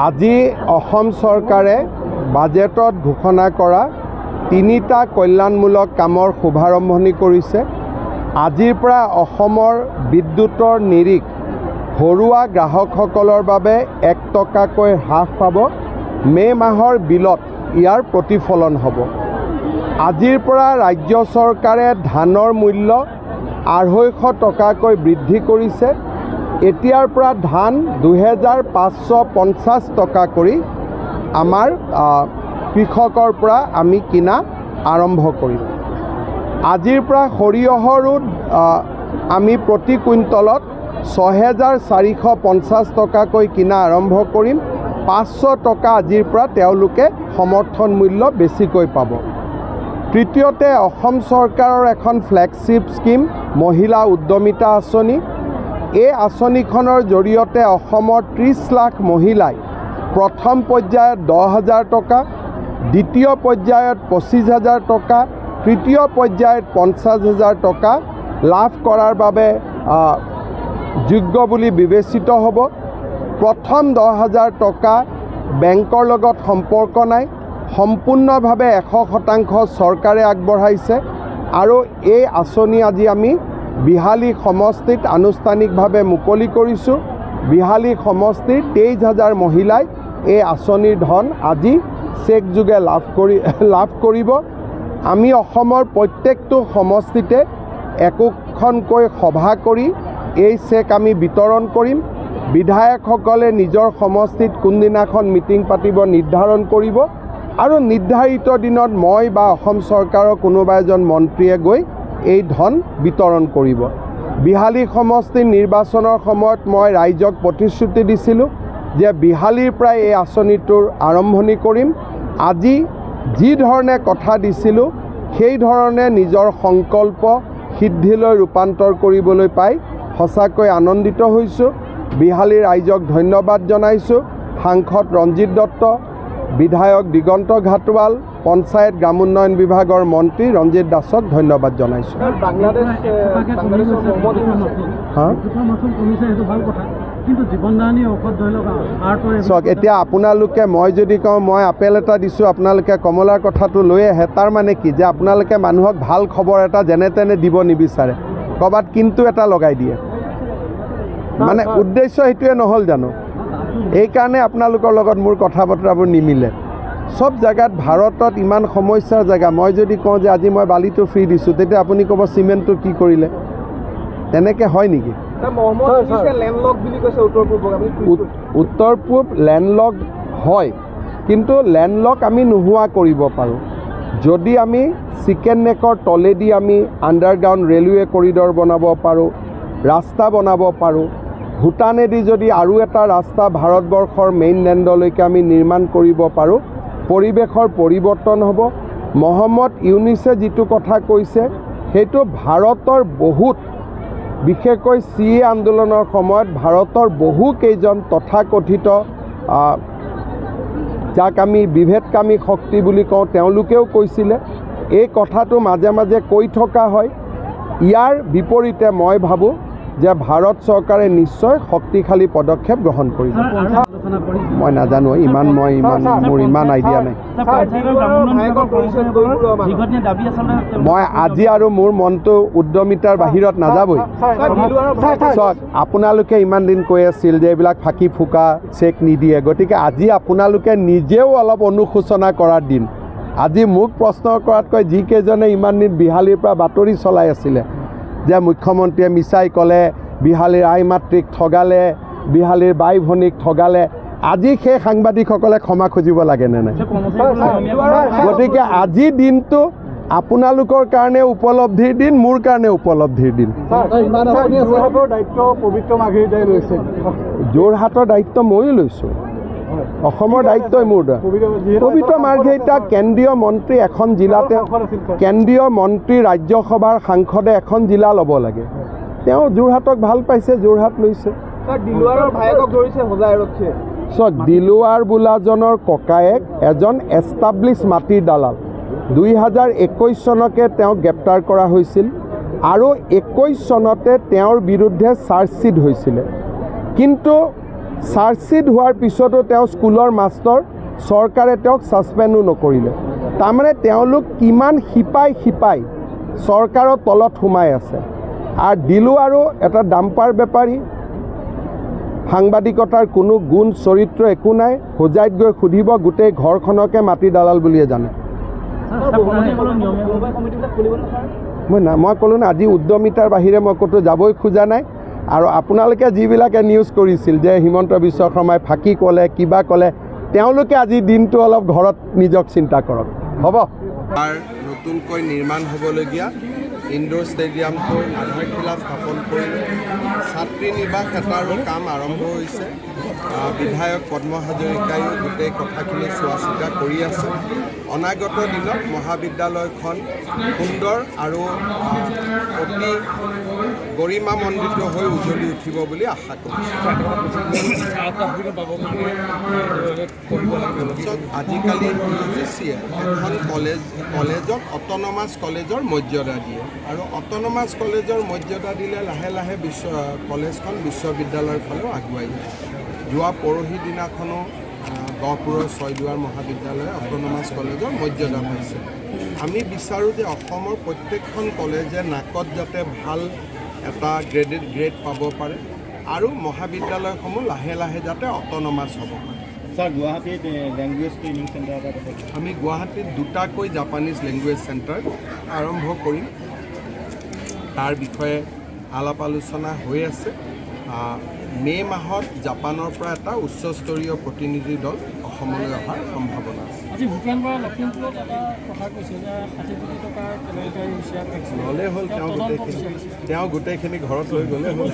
আজি অসম চৰকাৰে বাজেটত ঘোষণা কৰা 3টা কল্যাণমূলক কামৰ শুভাৰম্ভণি কৰিছে। আজিৰ পৰা অসমৰ বিদ্যুতৰ নিৰিখ ঘৰুৱা গ্ৰাহকসকলৰ বাবে 1 টকাকৈ হ্ৰাস পাব। মে' মাহৰ বিলত ইয়াৰ প্ৰতিফলন হ'ব। আজিৰ পৰা ৰাজ্য চৰকাৰে ধানৰ মূল্য 250 টকাকৈ বৃদ্ধি কৰিছে। এতিয়াৰ পৰা ধান 2550 টকা কৰি আমাৰ কৃষকৰ পৰা আমি কিনা আৰম্ভ কৰিম। আজিৰ পৰা সৰিয়হৰো আমি প্ৰতি কুইণ্টলত 6450 টকাকৈ কিনা আৰম্ভ কৰিম। 500 টকা আজিৰ পৰা তেওঁলোকে সমৰ্থন মূল্য বেছিকৈ পাব। তৃতীয়তে অসম চৰকাৰৰ এখন ফ্লেগশ্বিপ স্কিম মহিলা উদ্যমিতা আঁচনি। এই আঁচনিখনৰ জৰিয়তে অসমৰ 30 লাখ মহিলাই প্ৰথম পৰ্যায়ত 10,000 টকা, দ্বিতীয় পৰ্যায়ত 25,000 টকা, তৃতীয় পৰ্যায়ত 50,000 টকা লাভ কৰাৰ বাবে যোগ্য বুলি বিবেচিত হ'ব। প্ৰথম 10,000 টকা বেংকৰ লগত সম্পৰ্ক নাই, সম্পূৰ্ণভাৱে 100% চৰকাৰে আগবঢ়াইছে। আৰু এই আঁচনি আজি আমি বিহালী সমষ্টিত আনুষ্ঠানিকভাৱে মুকলি কৰিছোঁ। বিহালী সমষ্টিৰ 23,000 মহিলাই এই আঁচনিৰ ধন আজি চেক যোগে লাভ কৰিব। আমি অসমৰ প্ৰত্যেকটো সমষ্টিতে একোখনকৈ সভা কৰি এই চেক আমি বিতৰণ কৰিম। বিধায়কসকলে নিজৰ সমষ্টিত কোনদিনাখন মিটিং পাতিব নিৰ্ধাৰণ কৰিব আৰু নিৰ্ধাৰিত দিনত মই বা অসম চৰকাৰৰ কোনোবা এজন মন্ত্ৰীয়ে গৈ এই ধন বিতৰণ কৰিব। বিহালী সমষ্টিৰ নিৰ্বাচনৰ সময়ত মই ৰাইজক প্ৰতিশ্ৰুতি দিছিলোঁ যে বিহালীৰ পৰাই এই আঁচনিটোৰ আৰম্ভণি কৰিম। আজি যি ধৰণে কথা দিছিলোঁ সেই ধৰণে নিজৰ সংকল্প সিদ্ধিলৈ ৰূপান্তৰ কৰিবলৈ পাই সঁচাকৈ আনন্দিত হৈছোঁ। বিহালী ৰাইজক ধন্যবাদ জনাইছোঁ। সাংসদ ৰঞ্জিত দত্ত, বিধায়ক দিগন্ত ঘাটোৱাল, পঞ্চায়ত গ্ৰামোন্নয়ন বিভাগৰ মন্ত্ৰী ৰঞ্জিত দাসক ধন্যবাদ জনাইছোঁ। চাওক, এতিয়া আপোনালোকে মই যদি কওঁ মই আপেল এটা দিছোঁ, আপোনালোকে কমলাৰ কথাটো লৈ আহে, তাৰ মানে কি যে আপোনালোকে মানুহক ভাল খবৰ এটা যেনে তেনে দিব নিবিচাৰে, ক'ৰবাত কিন্তু এটা লগাই দিয়ে। মানে উদ্দেশ্য সেইটোৱে নহ'ল জানো? এইকাৰণে আপোনালোকৰ লগত মোৰ কথা বতৰাবোৰ নিমিলে। চব জেগাত ভাৰতত ইমান সমস্যাৰ জেগা, মই যদি কওঁ যে আজি মই বালিটো ফ্ৰী দিছোঁ, তেতিয়া আপুনি ক'ব চিমেণ্টটো কি কৰিলে? তেনেকৈ হয় নেকি? উত্তৰ পূব লেণ্ডলক হয়, কিন্তু লেণ্ডলক আমি নোহোৱা কৰিব পাৰোঁ যদি আমি চিকেন নেকৰ তলেদি আমি আণ্ডাৰগ্ৰাউণ্ড ৰেলৱে কৰিডৰ বনাব পাৰোঁ, ৰাস্তা বনাব পাৰোঁ। ভূটানেদি যদি আৰু এটা ৰাস্তা ভাৰতবৰ্ষৰ মেইন লেণ্ডলৈকে আমি নিৰ্মাণ কৰিব পাৰোঁ, পৰিৱেশৰ পৰিৱৰ্তন হ'ব। মহম্মদ ইউনিছে যিটো কথা কৈছে সেইটো ভাৰতৰ বহুত, বিশেষকৈ CA আন্দোলনৰ সময়ত ভাৰতৰ বহুকেইজন তথাকথিত যাক আমি বিভেদকামী শক্তি বুলি কওঁ তেওঁলোকেও কৈছিলে। এই কথাটো মাজে মাজে কৈ থকা হয়। ইয়াৰ বিপৰীতে মই ভাবোঁ যে ভাৰত চৰকাৰে নিশ্চয় শক্তিশালী পদক্ষেপ গ্ৰহণ কৰিব। মই নাজানো, মোৰ ইমান আইডিয়া নাই। মই আজি আৰু মোৰ মনটো উদ্যমিতাৰ বাহিৰত নাযাবই। চাওক, আপোনালোকে ইমান দিন কৈ আছিল যে এইবিলাক ফাঁকি ফুকা চেক নিদিয়ে, গতিকে আজি আপোনালোকে নিজেও অলপ অনুশোচনা কৰাৰ দিন। আজি মোক প্ৰশ্ন কৰাতকৈ যিকেইজনে ইমান দিন বিহালীৰ পৰা বাতৰি চলাই আছিলে যে মুখ্যমন্ত্ৰীয়ে মিছাই ক'লে, বিহালীৰ আই মাতৃক ঠগালে, বিহালীৰ বাই ভনীক ঠগালে, আজি সেই সাংবাদিকসকলে ক্ষমা খুজিব লাগেনে নাই? গতিকে আজিৰ দিনটো আপোনালোকৰ কাৰণে উপলব্ধিৰ দিন, মোৰ কাৰণে উপলব্ধিৰ দিন। যোৰহাটৰ দায়িত্ব ময়ো লৈছোঁ, অসমৰ দায়িত্বই মোৰ। পবিত্ৰ মাৰ্ঘেৰিটা কেন্দ্ৰীয় মন্ত্ৰী, এখন জিলাতে কেন্দ্ৰীয় মন্ত্ৰী, ৰাজ্যসভাৰ সাংসদে এখন জিলা ল'ব লাগে। তেওঁ যোৰহাটক ভাল পাইছে, যোৰহাট লৈছে। চাওক, দিলৱাৰ বোলাজনৰ ককায়েক এজন এষ্টাব্লিছ মাটিৰ দালাল। 2021 চনকে তেওঁক গ্ৰেপ্তাৰ কৰা হৈছিল আৰু 21 চনতে তেওঁৰ বিৰুদ্ধে চাৰ্জশ্বিট হৈছিলে। কিন্তু চাৰ্জশ্বিট হোৱাৰ পিছতো তেওঁ স্কুলৰ মাষ্টৰ, চৰকাৰে তেওঁক ছাছপেণ্ডো নকৰিলে। তাৰমানে তেওঁলোক কিমান শিপাই চৰকাৰৰ তলত সোমাই আছে। আৰু দিলো আৰু এটা ডাম্পাৰ বেপাৰী, সাংবাদিকতাৰ কোনো গুণ চৰিত্ৰ একো নাই, হোজাইত গৈ সুধিব গোটেই ঘৰখনকে মাটি দালাল বুলিয়ে জানে। মই ক'লোঁ না, আজি উদ্যমিতাৰ বাহিৰে মই ক'তো যাবই খোজা নাই। আৰু আপোনালোকে যিবিলাকে নিউজ কৰিছিল যে হিমন্ত বিশ্ব শৰ্মাই ফাঁকি ক'লে, কিবা ক'লে, তেওঁলোকে আজি দিনটো অলপ ঘৰত নিজক চিন্তা কৰক, হ'ব। নতুনকৈ নিৰ্মাণ হ'বলগীয়া ইনডোৰ ষ্টেডিয়ামটোৰ আধাৰশিলা স্থাপন কৰিলে। ছাত্ৰী নিবাস এটাৰো কাম আৰম্ভ হৈছে। বিধায়ক পদ্ম হাজৰিকায়ো গোটেই কথাখিনি চোৱা চিতা কৰি আছে। অনাগত দিনত মহাবিদ্যালয়খন সুন্দৰ আৰু অতি গৰিমামণ্ডিত হৈ উজ্বলি উঠিব বুলি আশা কৰিছোঁ। আজিকালি UGCয়ে এখন কলেজক অট'নমাছ কলেজৰ মৰ্যাদা দিয়ে, আৰু অট'নমাছ কলেজৰ মৰ্যাদা দিলে লাহে লাহে কলেজখন বিশ্ববিদ্যালয়ৰ ফালেও আগুৱাই যায়। যোৱা পৰহি দিনাখনো গহপুৰৰ ছয়দুৱাৰ মহাবিদ্যালয়ে অট'নমাছ কলেজৰ মৰ্যাদা পাইছে। আমি বিচাৰোঁ যে অসমৰ প্ৰত্যেকখন কলেজে নাকত যাতে ভাল এটা গ্ৰেড পাব পাৰে, আৰু মহাবিদ্যালয়সমূহ লাহে লাহে যাতে অট'নমাছ হ'ব পাৰে। স্যাৰ গুৱাহাটীত ল্যাঙ্গুৱেজ ট্ৰেইনিং চেণ্টাৰ এটা আছে। আমি গুৱাহাটীত দুটাকৈ জাপানিজ লেংগুৱেজ চেণ্টাৰ আৰম্ভ কৰিম। তাৰ বিষয়ে আলাপ আলোচনা হৈ আছে। মে' মাহত জাপানৰ পৰা এটা উচ্চস্তৰীয় প্ৰতিনিধি দল অসমলৈ অহাৰ সম্ভাৱনা আছে। আজি ভূপেন বৰা লখিমপুৰত এটা কথা কৈছে যে 60 কোটি টকাৰ কেলেংকাৰী হৈছে। ল'লে হ'ল তেওঁ গোটেইখিনি ঘৰত লৈ গ'লে হ'ল।